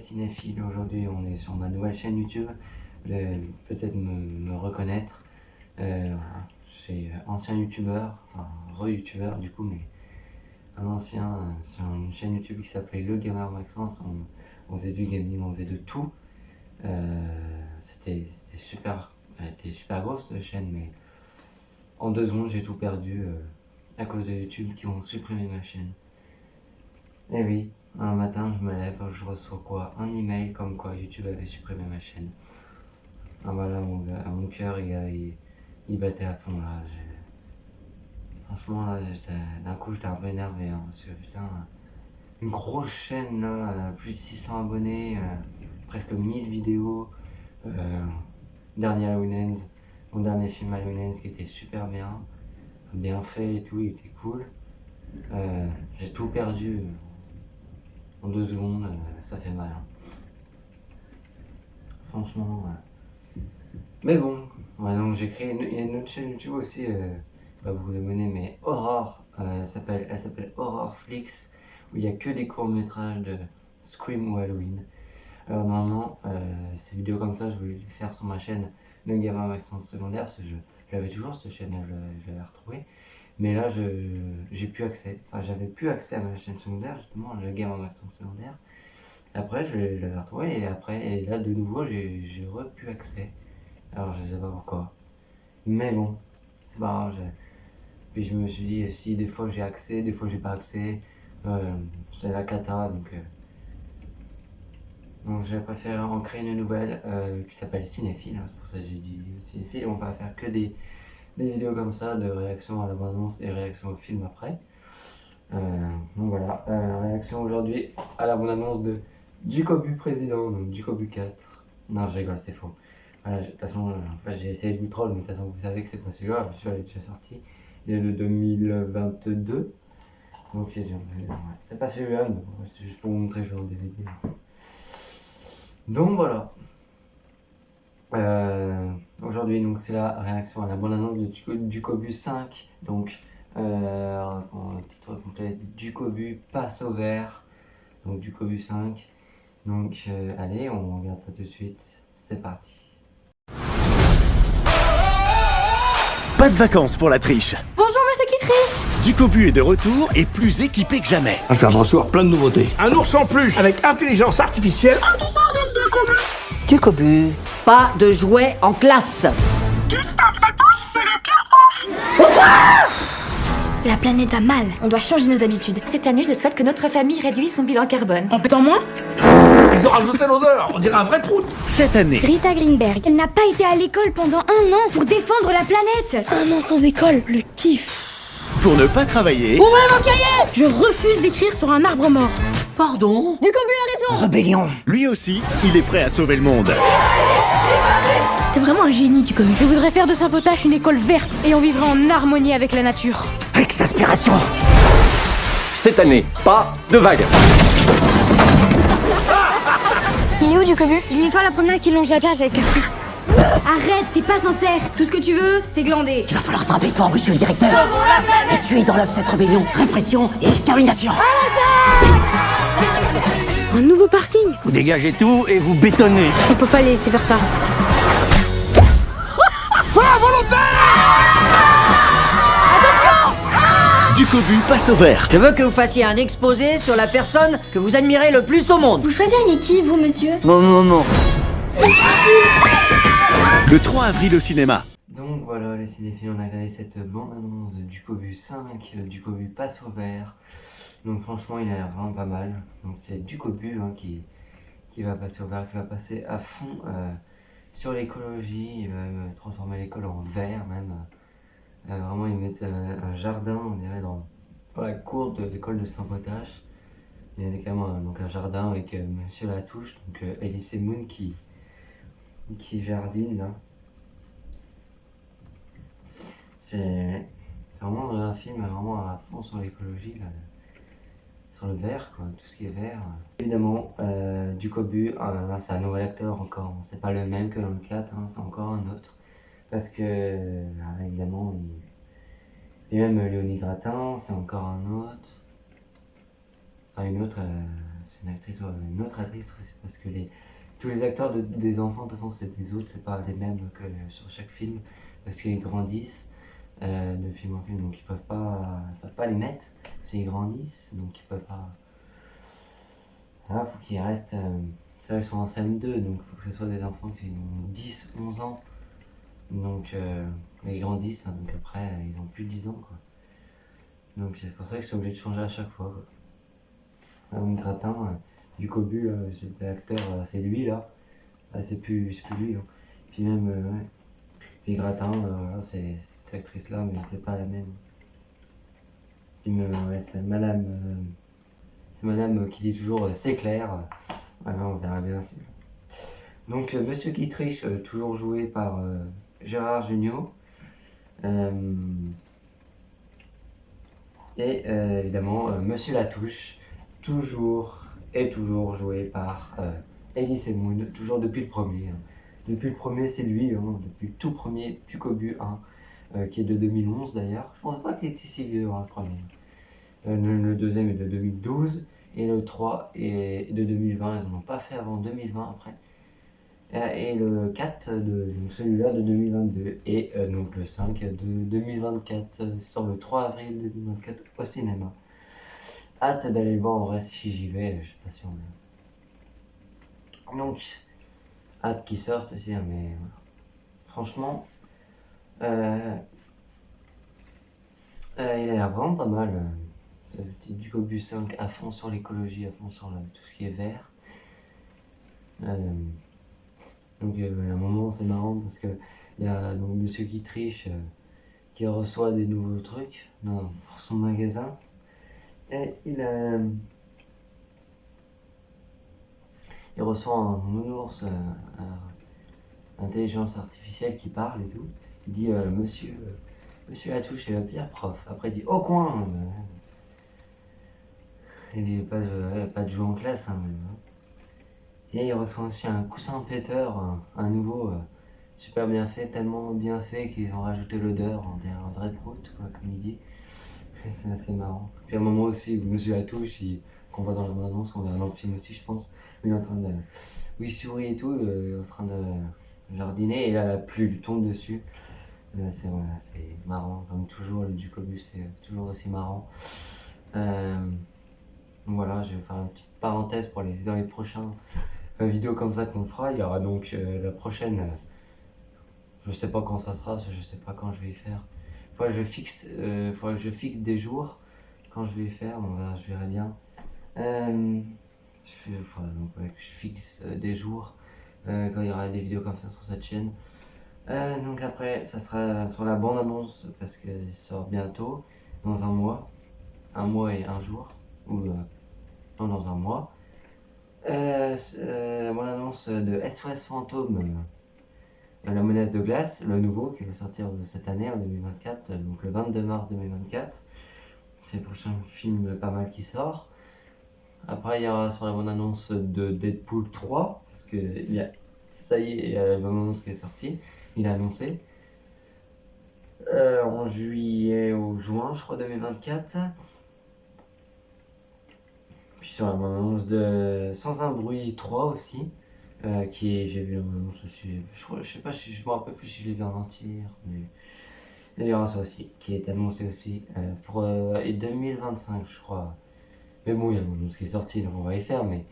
cinéphiles, aujourd'hui on est sur ma nouvelle chaîne YouTube, peut-être me reconnaître. Voilà. C'est ancien youtubeur, enfin re-youtubeur du coup, mais un ancien sur une chaîne YouTube qui s'appelait Le Gamer Maxence. On faisait du gaming, on faisait de tout. C'était super, elle était super grosse cette chaîne, mais en 2 secondes j'ai tout perdu à cause de YouTube qui ont supprimé ma chaîne. Et oui, un matin je me lève, je reçois quoi? Un email comme quoi YouTube avait supprimé ma chaîne. Ah bah là mon cœur il battait à fond là. Franchement là d'un coup j'étais un peu énervé hein, parce que putain, une grosse chaîne là, plus de 600 abonnés, presque 1000 vidéos, dernier Halloween, mon dernier film Halloween qui était super bien fait et tout, il était cool. J'ai tout perdu en 2 secondes, ça fait mal. Hein. Franchement, mais bon, ouais, donc j'ai créé une autre chaîne YouTube aussi, pas beaucoup d'abonnés, mais Horror, elle s'appelle Horror Flix, où il n'y a que des courts-métrages de Scream ou Halloween. Alors normalement, ces vidéos comme ça, je voulais les faire sur ma chaîne Le Gamin Maxence Secondaire, parce que j'avais toujours cette chaîne, je l'avais retrouvée. Mais là, j'ai plus accès, enfin j'avais plus accès à ma chaîne secondaire, justement, Le Gamin Maxence Secondaire. Après, je l'avais retrouvée, et là, de nouveau, j'ai plus accès. Alors je sais pas pourquoi. Mais bon, c'est pas grave. Puis je me suis dit, si des fois j'ai accès, des fois j'ai pas accès, c'est la cata, donc j'ai préféré en créer une nouvelle qui s'appelle Cinéphile, hein, c'est pour ça que j'ai dit Cinéphile. On va faire que des vidéos comme ça, de réaction à la bande-annonce et réaction au film après. Donc voilà, réaction aujourd'hui à la bande-annonce de Ducobu président, donc Ducobu 4. Non, je rigole, c'est faux. Voilà, de toute façon, j'ai essayé de vous troll, mais de toute façon, vous savez que c'est pas celui-là est déjà sorti. Il est de 2022. Donc c'est pas celui-là, mais c'est juste pour vous montrer, je vais en DVD. Donc voilà. Aujourd'hui, donc c'est la réaction à la bande-annonce de Ducobu 5. Donc, en titre complet, Ducobu passe au vert. Donc Ducobu 5. Donc allez, on regarde ça tout de suite. C'est parti. Pas de vacances pour la triche. Bonjour monsieur qui triche. Ducobu est de retour et plus équipé que jamais. Je viens de recevoir plein de nouveautés. Un ours en plus avec intelligence artificielle. Ducobu, pas de jouets en classe. Gustave Lepousse, c'est le pire prof. La planète va mal, on doit changer nos habitudes. Cette année, je souhaite que notre famille réduise son bilan carbone. En pétant moins? Ils ont rajouté l'odeur, on dirait un vrai prout. Cette année, Rita Greenberg, elle n'a pas été à l'école pendant 1 an pour défendre la planète. 1 an sans école, le kiff. pour ne pas travailler, Ouvrez mon cahier. Je refuse d'écrire sur un arbre mort. Pardon? Ducobu a raison. Rébellion. lui aussi, il est prêt à sauver le monde. T'es vraiment un génie, Ducobu. Je voudrais faire de Saint-Potache une école verte et on vivrait en harmonie avec la nature. Exaspération. Cette année, pas de vagues. Il est où, Ducobu? Il nettoie la promenade qui longe la plage avec Casper. Arrête, t'es pas sincère. Tout ce que tu veux, c'est glander. Il va falloir frapper fort, monsieur le directeur. Et tuer dans l'œuf cette rébellion. Répression et extermination. Un nouveau parking. Vous dégagez tout et vous bétonnez. On peut pas les laisser faire ça. Ducobu passe au vert. Je veux que vous fassiez un exposé sur la personne que vous admirez le plus au monde. Vous choisiriez qui, vous, monsieur? Non. Le 3 avril au cinéma. Donc voilà les cinéphiles, on a regardé cette bande-annonce de Ducobu 5, Ducobu passe au vert. Donc franchement il a l'air vraiment pas mal. Donc c'est Ducobu hein, qui va passer au vert, qui va passer à fond sur l'écologie. Il va même transformer l'école en vert même. Vraiment ils mettent un jardin, on dirait dans la cour de l'école de Saint-Potache. Il y a quand même donc un jardin avec Monsieur Latouche, donc Elise Moon qui jardine là. C'est vraiment un film vraiment à fond sur l'écologie, là, sur le vert, quoi, tout ce qui est vert. Évidemment, Ducobu, là c'est un nouvel acteur encore, c'est pas le même que dans le 4, hein, c'est encore un autre. Parce que, évidemment, et même Léonie Gratin, c'est encore un autre. Enfin, une autre, c'est une actrice, une autre actrice, c'est parce que tous les acteurs des enfants, de toute façon, c'est des autres, c'est pas les mêmes que sur chaque film, parce qu'ils grandissent de film en film, donc ils peuvent pas les mettre, s'ils grandissent, donc ils peuvent pas. Voilà, faut qu'ils restent. C'est vrai qu'ils sont en CM2, donc il faut que ce soit des enfants qui ont 10, 11 ans. Donc ils grandissent, hein, donc après ils ont plus de 10 ans quoi. Donc c'est pour ça qu'ils sont obligés de changer à chaque fois. Mon gratin, du Cobu, c'est l'acteur, c'est lui là. C'est plus lui. Hein. Puis même, ouais. Puis Gratin, voilà, c'est cette actrice là, mais c'est pas la même. Puis ouais, c'est madame qui dit toujours c'est clair. Voilà, on verra bien. Donc Monsieur qui triche, toujours joué par Gérard Jugnot. Et évidemment Monsieur Latouche, toujours joué par Elie Semoun, toujours depuis le premier. Hein. Depuis le premier, c'est lui, hein, depuis le tout premier du Cobu 1, qui est de 2011 d'ailleurs. Je pense pas qu'il était si vieux, hein, le premier. Le deuxième est de 2012 et le 3 est de 2020. Ils n'en ont pas fait avant 2020 après. Et le 4, donc celui-là de 2022 et donc le 5 de 2024 sort le 3 avril 2024 au cinéma. Hâte d'aller le voir en vrai si j'y vais, je suis pas sûr. Mais... Donc, hâte qu'il sorte aussi, hein, mais voilà. Franchement, il a l'air vraiment pas mal. Ce petit Ducobu 5 à fond sur l'écologie, à fond sur tout ce qui est vert. Donc à un moment c'est marrant parce que il y a donc Monsieur qui triche qui reçoit des nouveaux trucs pour son magasin et il reçoit un nounours intelligence artificielle qui parle et tout. Il dit Monsieur Latouche est le pire prof. Après il dit au coin. Il dit pas de jouer en classe. Hein, même. Et il reçoit aussi un coussin péteur, un nouveau, super bien fait, tellement bien fait qu'ils ont rajouté l'odeur, on dirait un vrai prout, quoi, comme il dit. C'est assez marrant. Puis à un moment aussi où Monsieur Latouche, qu'on voit dans la annonce, on verra dans le film aussi, je pense, il est en train de. Oui, sourit et tout, il est en train de jardiner, et là la pluie lui tombe dessus. C'est marrant, comme toujours, le Ducobu, c'est toujours aussi marrant. Voilà, je vais faire une petite parenthèse dans les prochains. Vidéo comme ça qu'on fera, il y aura donc la prochaine, je sais pas quand ça sera, je sais pas quand je vais y faire. Faudra que je fixe des jours quand je vais y faire, je verrai bien. Que je fixe des jours quand il y aura des vidéos comme ça sur cette chaîne. Donc après, ça sera sur la bande-annonce parce qu'elle sort bientôt, dans un mois et un jour, ou non, dans un mois. Mon annonce de SOS Fantôme, La menace de glace, le nouveau qui va sortir cette année en 2024, donc le 22 mars 2024. C'est le prochain film pas mal qui sort. Après, il y aura sur la bonne annonce de Deadpool 3, parce que ça y est, il y a la bonne annonce qui est sortie, il a annoncé. En juillet ou juin, je crois, 2024. Puis sur la bande-annonce de Sans un bruit 3 aussi, j'ai vu la bande-annonce aussi, je sais pas, je me rappelle plus si je l'ai vu en entier, mais il y aura ça aussi, qui est annoncé aussi pour 2025 je crois. Mais bon, il y a une bande-annonce qui est sortie, donc on va y faire, mais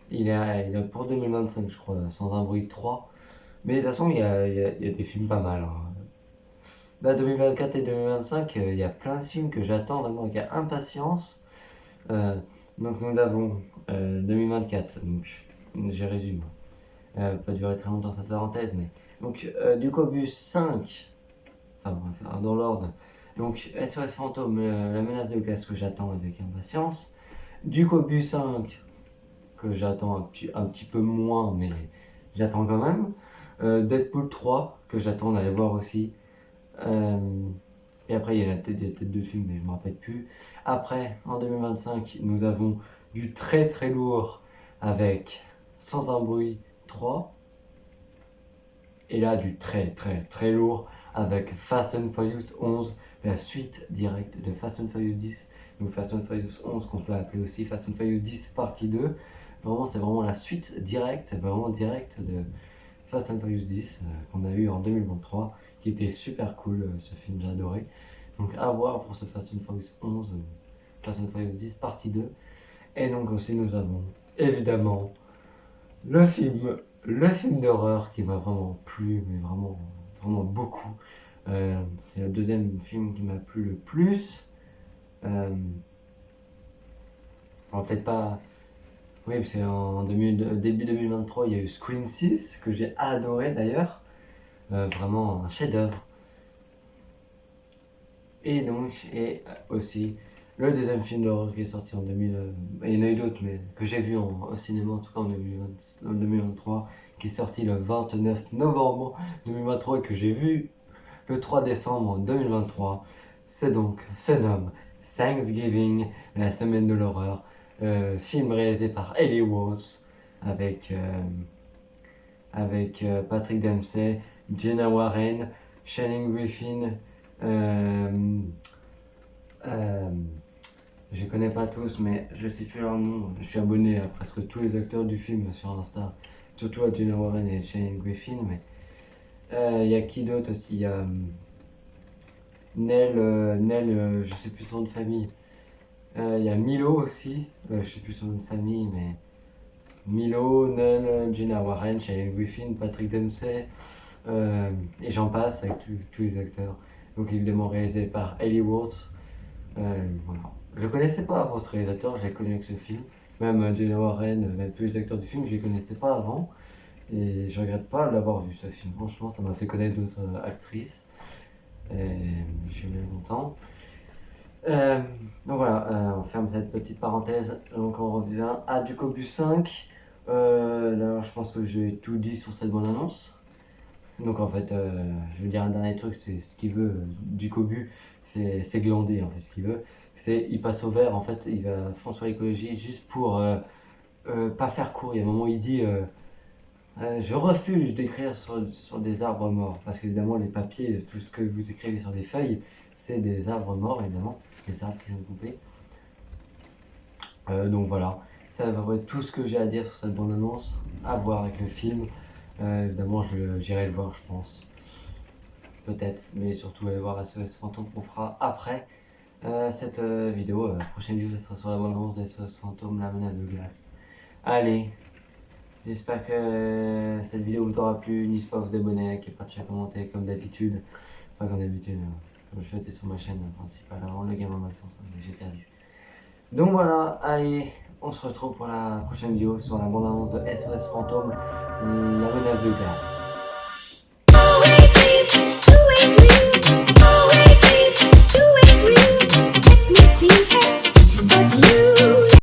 il est pour 2025 je crois, Sans un bruit 3. Mais de toute façon, il y a des films pas mal. Hein. 2024 et 2025, il y a plein de films que j'attends vraiment avec impatience. Donc nous avons 2024, donc je résume, pas durer très longtemps cette parenthèse, mais donc Ducobu 5, enfin on va faire dans l'ordre, donc SOS Fantôme, la menace de glace que j'attends avec impatience, Ducobu 5 que j'attends un petit peu moins mais j'attends quand même, Deadpool 3 que j'attends d'aller voir aussi, et après il y a peut-être deux films mais je me rappelle plus. Après en 2025 nous avons du très très lourd avec Sans un bruit 3 et là du très très très lourd avec Fast and Furious 11, la suite directe de Fast and Furious 10 donc Fast and Furious 11 qu'on peut appeler aussi Fast and Furious 10 partie 2. Vraiment, c'est vraiment la suite directe, vraiment directe de Fast and Furious 10 qu'on a eu en 2023, qui était super cool, ce film, j'ai adoré. Donc à voir pour ce Fast and Furious 11, Fast and Furious 10 partie 2. Et donc aussi nous avons évidemment le film d'horreur qui m'a vraiment plu, mais vraiment, vraiment beaucoup. C'est le deuxième film qui m'a plu le plus. Alors peut-être pas... Oui, parce qu'en début 2023, il y a eu Scream 6, que j'ai adoré d'ailleurs. Vraiment un chef-d'œuvre. Et donc, aussi, le deuxième film d'horreur qui est sorti en 2000... il y en a eu d'autres, mais que j'ai vu au cinéma, en tout cas en 2023, qui est sorti le 29 novembre 2023 et que j'ai vu le 3 décembre 2023. Se nomme Thanksgiving, la semaine de l'horreur. Film réalisé par Ellie Watts avec Patrick Dempsey, Jenna Warren, Shannon Griffin. Je connais pas tous, mais je sais plus leur nom. Je suis abonné à presque tous les acteurs du film sur Insta, surtout à Jenna Warren et Shannon Griffin. Mais il y a qui d'autre aussi? Il y a Nell, je sais plus son nom de famille. Il y a Milo aussi, je sais plus son nom de famille, mais Milo, Nell, Jenna Warren, Shannon Griffin, Patrick Dempsey, et j'en passe avec tous les acteurs. Donc évidemment réalisé par Ellie Watts. Voilà. Je ne connaissais pas avant ce réalisateur, j'ai connu avec ce film. Même Jenna Warren, même tous les acteurs du film, je les connaissais pas avant. Et je regrette pas d'avoir vu ce film. Franchement, ça m'a fait connaître d'autres actrices. Et je suis bien content. Donc voilà, on ferme cette petite parenthèse. Donc on revient à Ducobu 5. Là, je pense que j'ai tout dit sur cette bonne annonce. Donc en fait, je veux dire un dernier truc, c'est ce qu'il veut. Ducobu, c'est glandé en fait, ce qu'il veut. Il passe au vert, en fait, il va fond sur l'écologie juste pour pas faire court. Il y a un moment où il dit je refuse d'écrire sur des arbres morts. Parce qu'évidemment, les papiers, tout ce que vous écrivez sur des feuilles, c'est des arbres morts, évidemment. Des arbres qui sont coupés. Donc voilà, ça va être tout ce que j'ai à dire sur cette bande-annonce. À voir avec le film. Évidemment, j'irai le voir, je pense. Peut-être, mais surtout aller voir SOS Fantôme qu'on fera après cette vidéo. La prochaine vidéo, ce sera sur la bande-annonce de SOS Fantôme, la menace de glace. Allez, j'espère que cette vidéo vous aura plu. N'hésitez pas à vous abonner, liker, partager, commenter comme d'habitude. Enfin, comme d'habitude, comme je faisais sur ma chaîne principale avant, le Gamin Maxence, mais j'ai perdu. Donc voilà, allez, on se retrouve pour la prochaine vidéo sur la bande-annonce de SOS Fantôme, la menace de glace.